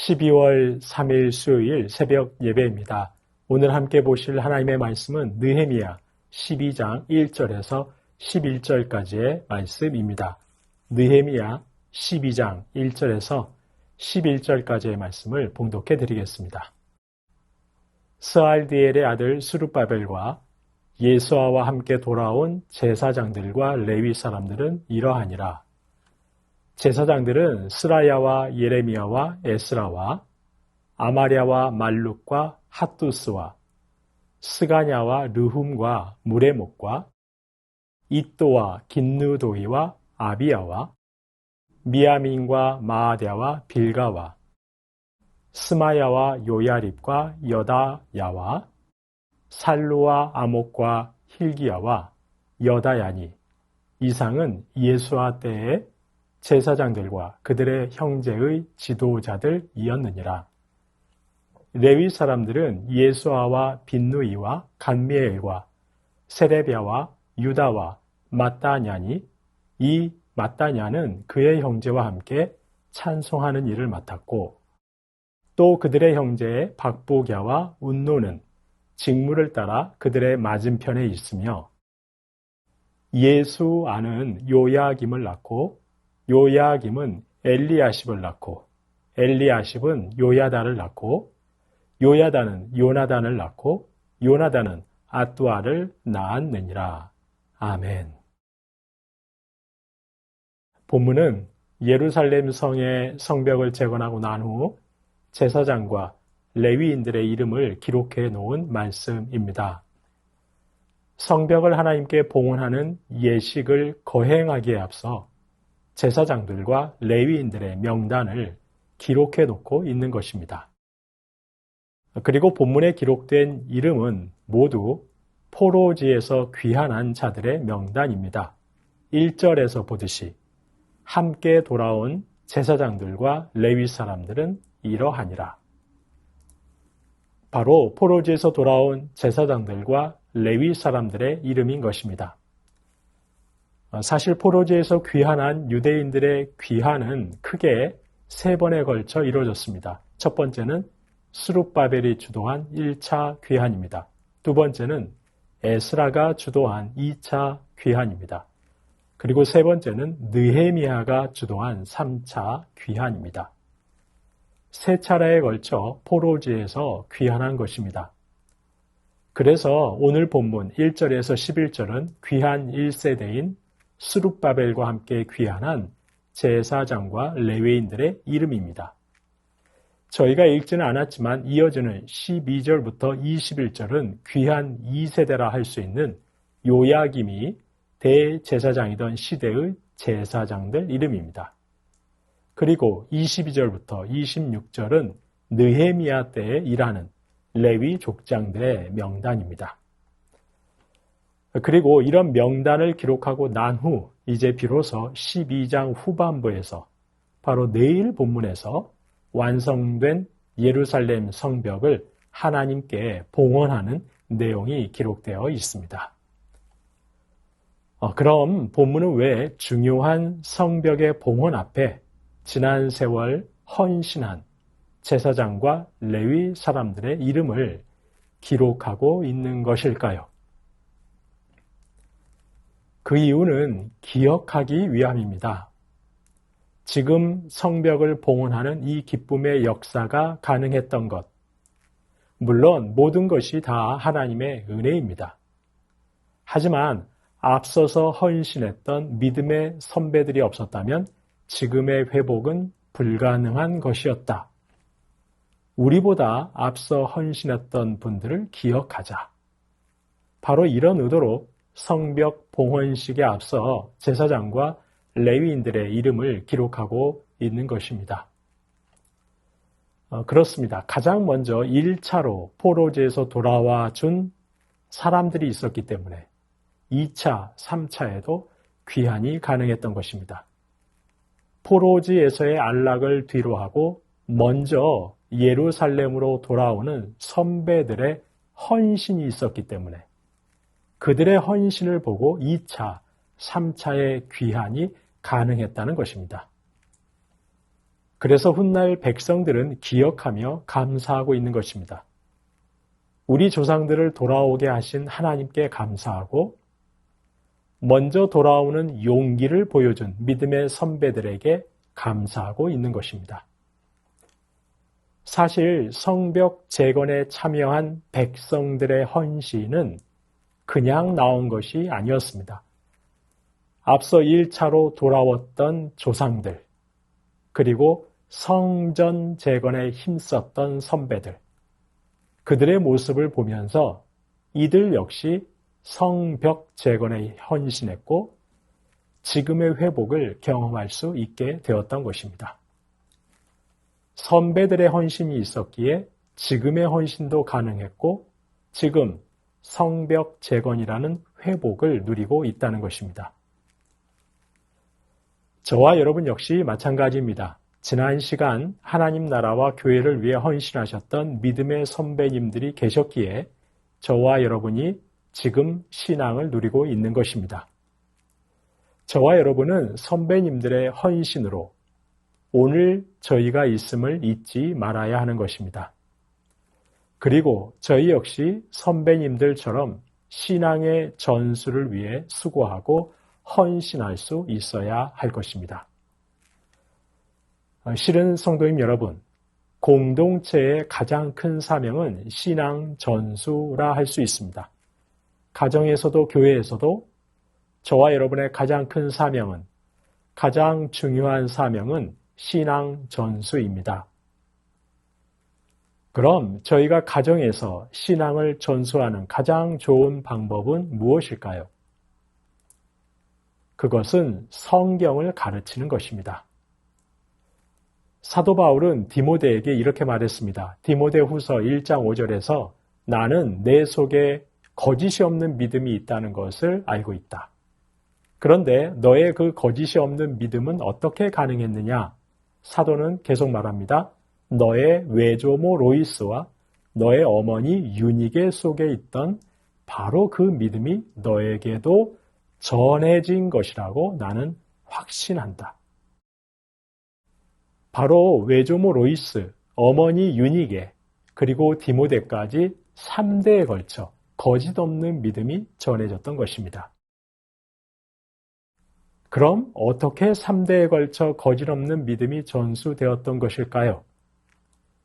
12월 3일 수요일 새벽 예배입니다. 오늘 함께 보실 하나님의 말씀은 느헤미야 12장 1절에서 11절까지의 말씀입니다. 느헤미야 12장 1절에서 11절까지의 말씀을 봉독해 드리겠습니다. 스알디엘의 아들 스룹바벨과 예수아와 함께 돌아온 제사장들과 레위 사람들은 이러하니라. 제사장들은 스라야와 예레미야와 에스라와 아마랴와 말룩과 핫두스와 스가냐와 르훔과 무레목과 이또와 긴느도이와 아비야와 미야민과 마아랴와 빌가와 스마야와 요야립과 여다야와 살루와 아목과 힐기야와 여다야니 이상은 예수아 때의 제사장들과 그들의 형제의 지도자들이었느니라. 레위 사람들은 예수아와 빈누이와 간미엘과 세레비아와 유다와 마따냐니 이 마따냐는 그의 형제와 함께 찬송하는 일을 맡았고 또 그들의 형제 박보갸와 운노는 직무를 따라 그들의 맞은편에 있으며 예수아는 요야김을 낳고 요야김은 엘리야십을 낳고 엘리야십은 요야다를 낳고 요야다는 요나단을 낳고 요나단은 아뚜아를 낳았느니라. 아멘. 본문은 예루살렘 성의 성벽을 재건하고 난 후 제사장과 레위인들의 이름을 기록해 놓은 말씀입니다. 성벽을 하나님께 봉헌하는 예식을 거행하기에 앞서 제사장들과 레위인들의 명단을 기록해 놓고 있는 것입니다. 그리고 본문에 기록된 이름은 모두 포로지에서 귀환한 자들의 명단입니다. 1절에서 보듯이 함께 돌아온 제사장들과 레위 사람들은 이러하니라. 바로 포로지에서 돌아온 제사장들과 레위 사람들의 이름인 것입니다. 사실 포로지에서 귀환한 유대인들의 귀환은 크게 3번에 걸쳐 이루어졌습니다. 첫 번째는 스룹바벨이 주도한 1차 귀환입니다. 두 번째는 에스라가 주도한 2차 귀환입니다. 그리고 세 번째는 느헤미야가 주도한 3차 귀환입니다. 3차례에 걸쳐 포로지에서 귀환한 것입니다. 그래서 오늘 본문 1절에서 11절은 귀환 1세대인 스룹바벨과 함께 귀환한 제사장과 레위인들의 이름입니다. 저희가 읽지는 않았지만 이어지는 12절부터 21절은 귀환 2세대라 할 수 있는 요야김이 대제사장이던 시대의 제사장들 이름입니다. 그리고 22절부터 26절은 느헤미야 때에 일하는 레위 족장들의 명단입니다. 그리고 이런 명단을 기록하고 난 후 이제 비로소 12장 후반부에서 바로 내일 본문에서 완성된 예루살렘 성벽을 하나님께 봉헌하는 내용이 기록되어 있습니다. 그럼 본문은 왜 중요한 성벽의 봉헌 앞에 지난 세월 헌신한 제사장과 레위 사람들의 이름을 기록하고 있는 것일까요? 그 이유는 기억하기 위함입니다. 지금 성벽을 봉헌하는 이 기쁨의 역사가 가능했던 것, 물론 모든 것이 다 하나님의 은혜입니다. 하지만 앞서서 헌신했던 믿음의 선배들이 없었다면 지금의 회복은 불가능한 것이었다. 우리보다 앞서 헌신했던 분들을 기억하자. 바로 이런 의도로 성벽 봉헌식에 앞서 제사장과 레위인들의 이름을 기록하고 있는 것입니다. 그렇습니다. 가장 먼저 1차로 포로지에서 돌아와 준 사람들이 있었기 때문에 2차, 3차에도 귀환이 가능했던 것입니다. 포로지에서의 안락을 뒤로하고 먼저 예루살렘으로 돌아오는 선배들의 헌신이 있었기 때문에 그들의 헌신을 보고 2차, 3차의 귀환이 가능했다는 것입니다. 그래서 훗날 백성들은 기억하며 감사하고 있는 것입니다. 우리 조상들을 돌아오게 하신 하나님께 감사하고 먼저 돌아오는 용기를 보여준 믿음의 선배들에게 감사하고 있는 것입니다. 사실 성벽 재건에 참여한 백성들의 헌신은 그냥 나온 것이 아니었습니다. 앞서 1차로 돌아왔던 조상들, 그리고 성전 재건에 힘썼던 선배들, 그들의 모습을 보면서 이들 역시 성벽 재건에 헌신했고 지금의 회복을 경험할 수 있게 되었던 것입니다. 선배들의 헌신이 있었기에 지금의 헌신도 가능했고 지금 성벽 재건이라는 회복을 누리고 있다는 것입니다. 저와 여러분 역시 마찬가지입니다. 지난 시간 하나님 나라와 교회를 위해 헌신하셨던 믿음의 선배님들이 계셨기에 저와 여러분이 지금 신앙을 누리고 있는 것입니다. 저와 여러분은 선배님들의 헌신으로 오늘 저희가 있음을 잊지 말아야 하는 것입니다. 그리고 저희 역시 선배님들처럼 신앙의 전수를 위해 수고하고 헌신할 수 있어야 할 것입니다. 실은 성도님 여러분, 공동체의 가장 큰 사명은 신앙 전수라 할 수 있습니다. 가정에서도 교회에서도 저와 여러분의 가장 큰 사명은, 가장 중요한 사명은 신앙 전수입니다. 그럼 저희가 가정에서 신앙을 전수하는 가장 좋은 방법은 무엇일까요? 그것은 성경을 가르치는 것입니다. 사도 바울은 디모데에게 이렇게 말했습니다. 디모데 후서 1장 5절에서 나는 내 속에 거짓이 없는 믿음이 있다는 것을 알고 있다. 그런데 너의 그 거짓이 없는 믿음은 어떻게 가능했느냐? 사도는 계속 말합니다. 너의 외조모 로이스와 너의 어머니 유니게 속에 있던 바로 그 믿음이 너에게도 전해진 것이라고 나는 확신한다. 바로 외조모 로이스, 어머니 유니게, 그리고 디모데까지 3대에 걸쳐 거짓 없는 믿음이 전해졌던 것입니다. 그럼 어떻게 3대에 걸쳐 거짓 없는 믿음이 전수되었던 것일까요?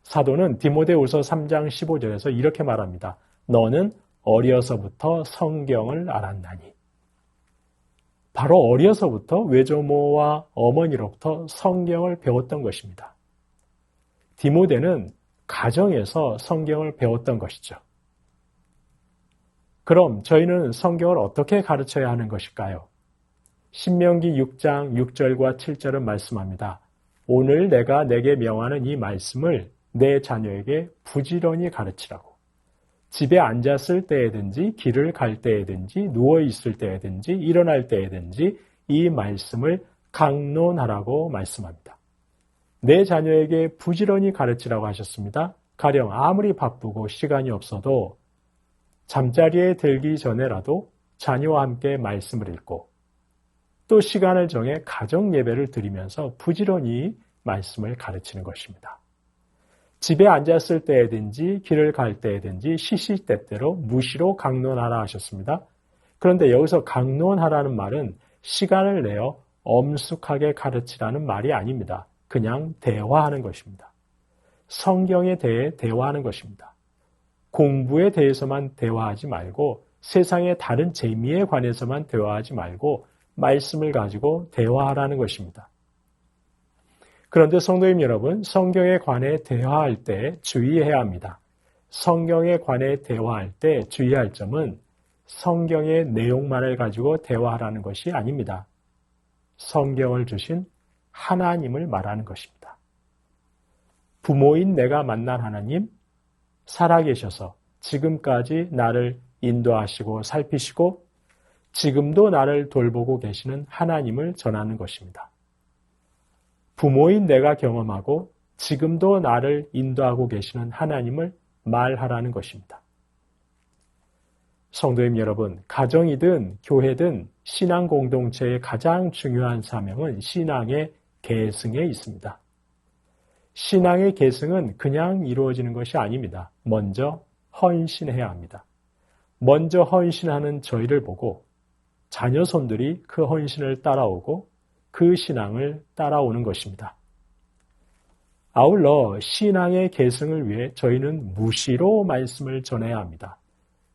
사도는 디모데후서 3장 15절에서 이렇게 말합니다. 너는 어려서부터 성경을 알았나니. 바로 어려서부터 외조모와 어머니로부터 성경을 배웠던 것입니다. 디모데는 가정에서 성경을 배웠던 것이죠. 그럼 저희는 성경을 어떻게 가르쳐야 하는 것일까요? 신명기 6장 6절과 7절은 말씀합니다. 오늘 내가 내게 명하는 이 말씀을 내 자녀에게 부지런히 가르치라고. 집에 앉았을 때에든지 길을 갈 때에든지 누워있을 때에든지 일어날 때에든지 이 말씀을 강론하라고 말씀합니다. 내 자녀에게 부지런히 가르치라고 하셨습니다. 가령 아무리 바쁘고 시간이 없어도 잠자리에 들기 전에라도 자녀와 함께 말씀을 읽고 또 시간을 정해 가정 예배를 드리면서 부지런히 말씀을 가르치는 것입니다. 집에 앉았을 때든지 길을 갈 때든지 시시때때로 무시로 강론하라 하셨습니다. 그런데 여기서 강론하라는 말은 시간을 내어 엄숙하게 가르치라는 말이 아닙니다. 그냥 대화하는 것입니다. 성경에 대해 대화하는 것입니다. 공부에 대해서만 대화하지 말고 세상의 다른 재미에 관해서만 대화하지 말고 말씀을 가지고 대화하라는 것입니다. 그런데 성도님 여러분, 성경에 관해 대화할 때 주의해야 합니다. 성경에 관해 대화할 때 주의할 점은 성경의 내용만을 가지고 대화하라는 것이 아닙니다. 성경을 주신 하나님을 말하는 것입니다. 부모인 내가 만난 하나님, 살아계셔서 지금까지 나를 인도하시고 살피시고 지금도 나를 돌보고 계시는 하나님을 전하는 것입니다. 부모인 내가 경험하고 지금도 나를 인도하고 계시는 하나님을 말하라는 것입니다. 성도님 여러분, 가정이든 교회든 신앙 공동체의 가장 중요한 사명은 신앙의 계승에 있습니다. 신앙의 계승은 그냥 이루어지는 것이 아닙니다. 먼저 헌신해야 합니다. 먼저 헌신하는 저희를 보고 자녀손들이 그 헌신을 따라오고 그 신앙을 따라오는 것입니다. 아울러 신앙의 계승을 위해 저희는 무시로 말씀을 전해야 합니다.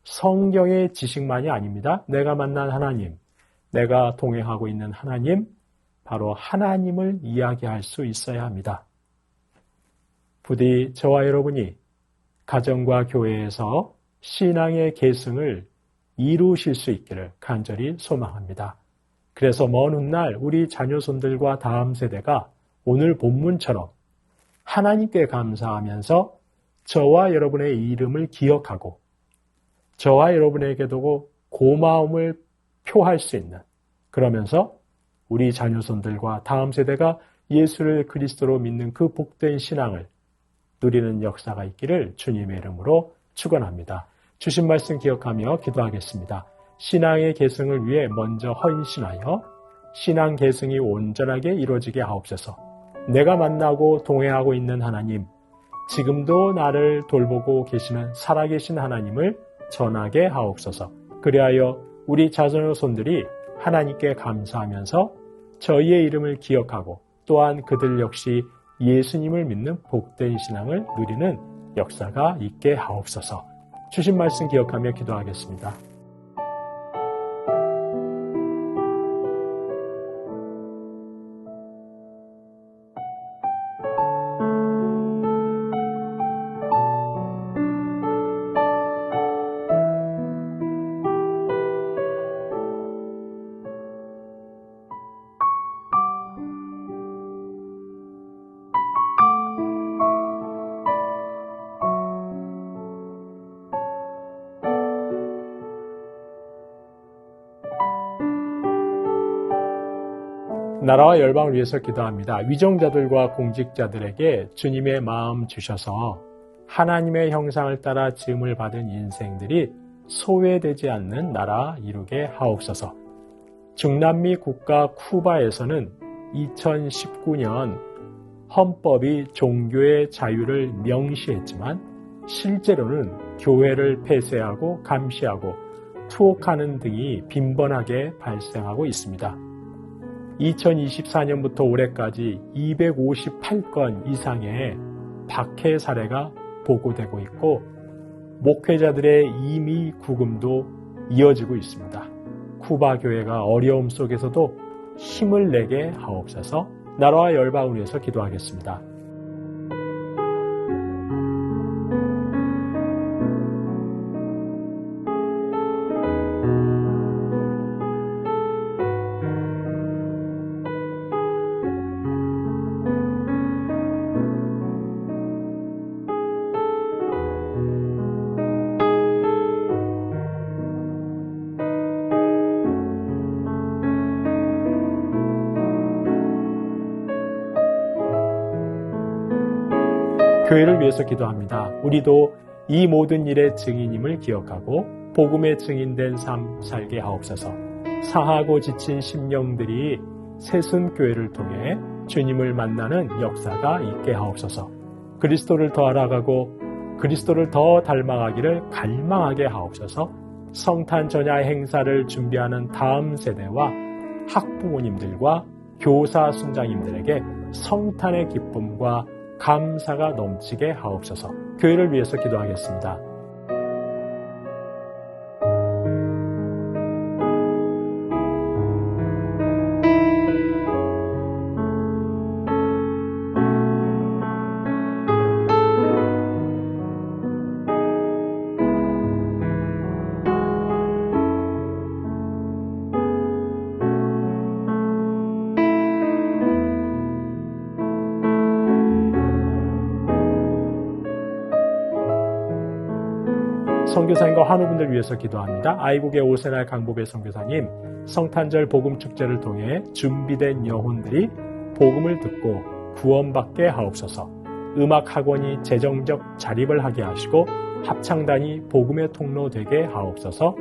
성경의 지식만이 아닙니다. 내가 만난 하나님, 내가 동행하고 있는 하나님, 바로 하나님을 이야기할 수 있어야 합니다. 부디 저와 여러분이 가정과 교회에서 신앙의 계승을 이루실 수 있기를 간절히 소망합니다. 그래서 먼 훗날 우리 자녀손들과 다음 세대가 오늘 본문처럼 하나님께 감사하면서 저와 여러분의 이름을 기억하고 저와 여러분에게도 고마움을 표할 수 있는, 그러면서 우리 자녀손들과 다음 세대가 예수를 그리스도로 믿는 그 복된 신앙을 누리는 역사가 있기를 주님의 이름으로 축원합니다. 주신 말씀 기억하며 기도하겠습니다. 신앙의 계승을 위해 먼저 헌신하여 신앙 계승이 온전하게 이루어지게 하옵소서. 내가 만나고 동행하고 있는 하나님, 지금도 나를 돌보고 계시는 살아계신 하나님을 전하게 하옵소서. 그리하여 우리 자녀손들이 하나님께 감사하면서 저희의 이름을 기억하고 또한 그들 역시 예수님을 믿는 복된 신앙을 누리는 역사가 있게 하옵소서. 주신 말씀 기억하며 기도하겠습니다. 나라와 열방을 위해서 기도합니다. 위정자들과 공직자들에게 주님의 마음 주셔서 하나님의 형상을 따라 지음을 받은 인생들이 소외되지 않는 나라 이루게 하옵소서. 중남미 국가 쿠바에서는 2019년 헌법이 종교의 자유를 명시했지만 실제로는 교회를 폐쇄하고 감시하고 투옥하는 등이 빈번하게 발생하고 있습니다. 2024년부터 올해까지 258건 이상의 박해 사례가 보고되고 있고 목회자들의 임의 구금도 이어지고 있습니다. 쿠바 교회가 어려움 속에서도 힘을 내게 하옵소서. 나라와 열방을 위해서 기도하겠습니다. 교회를 위해서 기도합니다. 우리도 이 모든 일의 증인임을 기억하고 복음의 증인된 삶 살게 하옵소서. 상하고 지친 심령들이 새순교회를 통해 주님을 만나는 역사가 있게 하옵소서. 그리스도를 더 알아가고 그리스도를 더 닮아가기를 갈망하게 하옵소서. 성탄 전야 행사를 준비하는 다음 세대와 학부모님들과 교사 순장님들에게 성탄의 기쁨과 감사가 넘치게 하옵소서. 교회를 위해서 기도하겠습니다. 선교사님과 환우분들 위해서 기도합니다. 아이국의 오세날 강보배 선교사님, 성탄절 복음축제를 통해 준비된 영혼들이 복음을 듣고 구원받게 하옵소서. 음악학원이 재정적 자립을 하게 하시고 합창단이 복음의 통로 되게 하옵소서.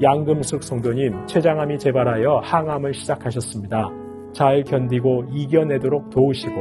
양금숙 성도님, 췌장암이 재발하여 항암을 시작하셨습니다. 잘 견디고 이겨내도록 도우시고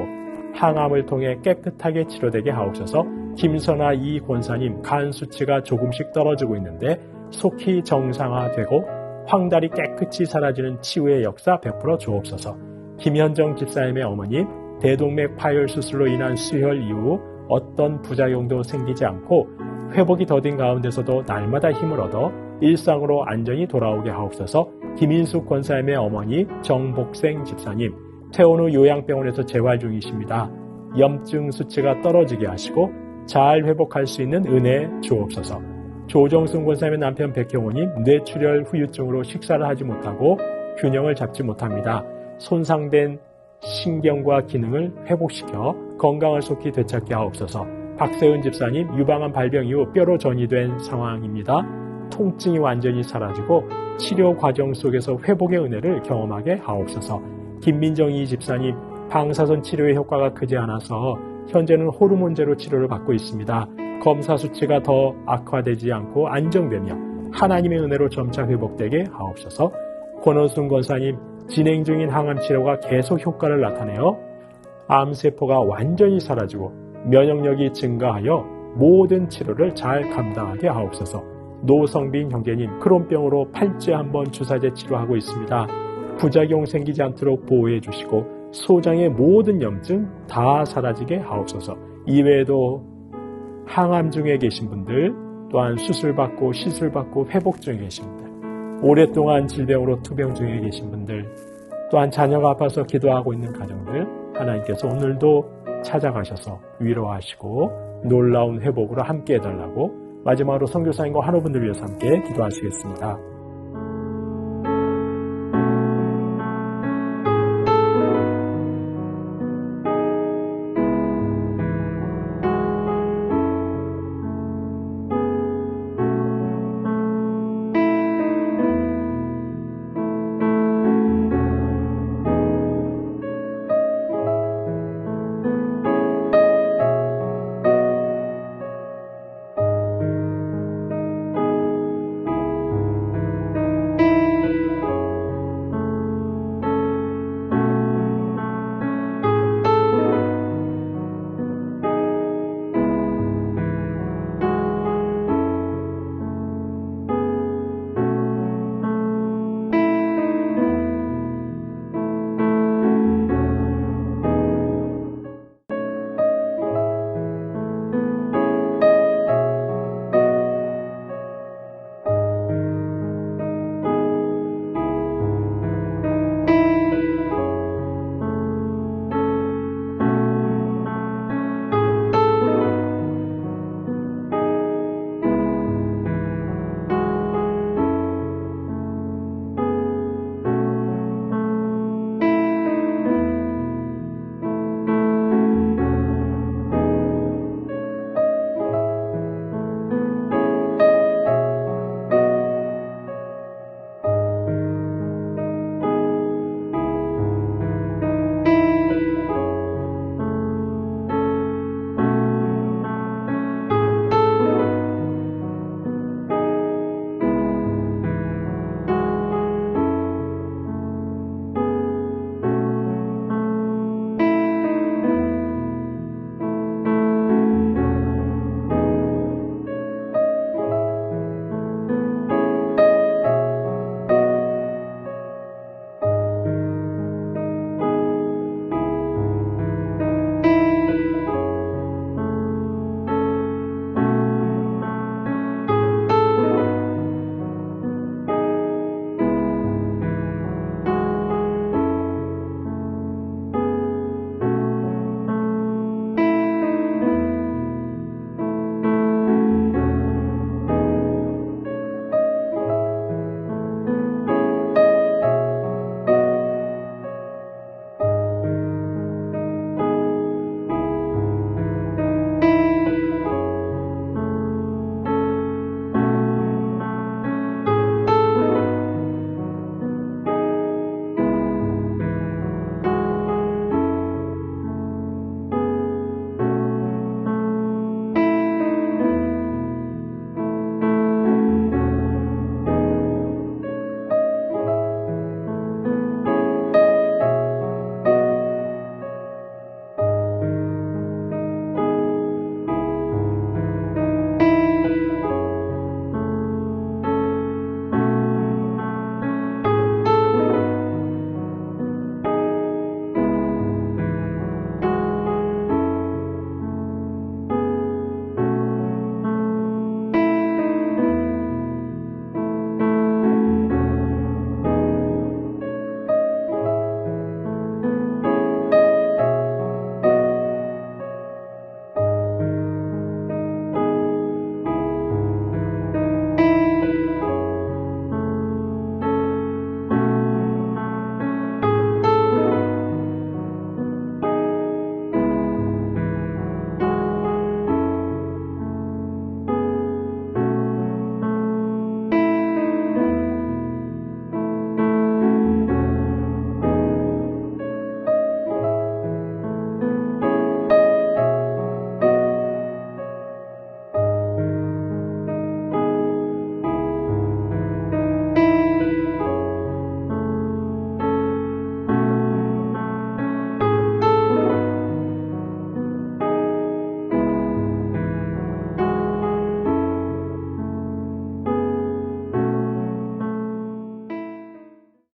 항암을 통해 깨끗하게 치료되게 하옵소서. 김선아 이 권사님 간 수치가 조금씩 떨어지고 있는데 속히 정상화되고 황달이 깨끗이 사라지는 치유의 역사 베풀어 주옵소서. 김현정 집사님의 어머님 대동맥 파열 수술로 인한 수혈 이후 어떤 부작용도 생기지 않고 회복이 더딘 가운데서도 날마다 힘을 얻어 일상으로 안전히 돌아오게 하옵소서. 김인숙 권사님의 어머니 정복생 집사님 퇴원 후 요양병원에서 재활 중이십니다. 염증 수치가 떨어지게 하시고 잘 회복할 수 있는 은혜 주옵소서. 조정순 권사님의 남편 백경호님 뇌출혈 후유증으로 식사를 하지 못하고 균형을 잡지 못합니다. 손상된 신경과 기능을 회복시켜 건강을 속히 되찾게 하옵소서. 박세은 집사님 유방암 발병 이후 뼈로 전이된 상황입니다. 통증이 완전히 사라지고 치료 과정 속에서 회복의 은혜를 경험하게 하옵소서. 김민정이 집사님 방사선 치료의 효과가 크지 않아서 현재는 호르몬제로 치료를 받고 있습니다. 검사 수치가 더 악화되지 않고 안정되며 하나님의 은혜로 점차 회복되게 하옵소서. 권호순 권사님 진행 중인 항암 치료가 계속 효과를 나타내어 암세포가 완전히 사라지고 면역력이 증가하여 모든 치료를 잘 감당하게 하옵소서. 노성빈 형제님 크론병으로 8주에 한 번 주사제 치료하고 있습니다. 부작용 생기지 않도록 보호해 주시고 소장의 모든 염증 다 사라지게 하옵소서. 이외에도 항암 중에 계신 분들 또한 수술받고 시술받고 회복 중에 계신 분들 오랫동안 질병으로 투병 중에 계신 분들 또한 자녀가 아파서 기도하고 있는 가정들 하나님께서 오늘도 찾아가셔서 위로하시고 놀라운 회복으로 함께 해달라고 마지막으로 선교사님과 환우분들 위해서 함께 기도하시겠습니다.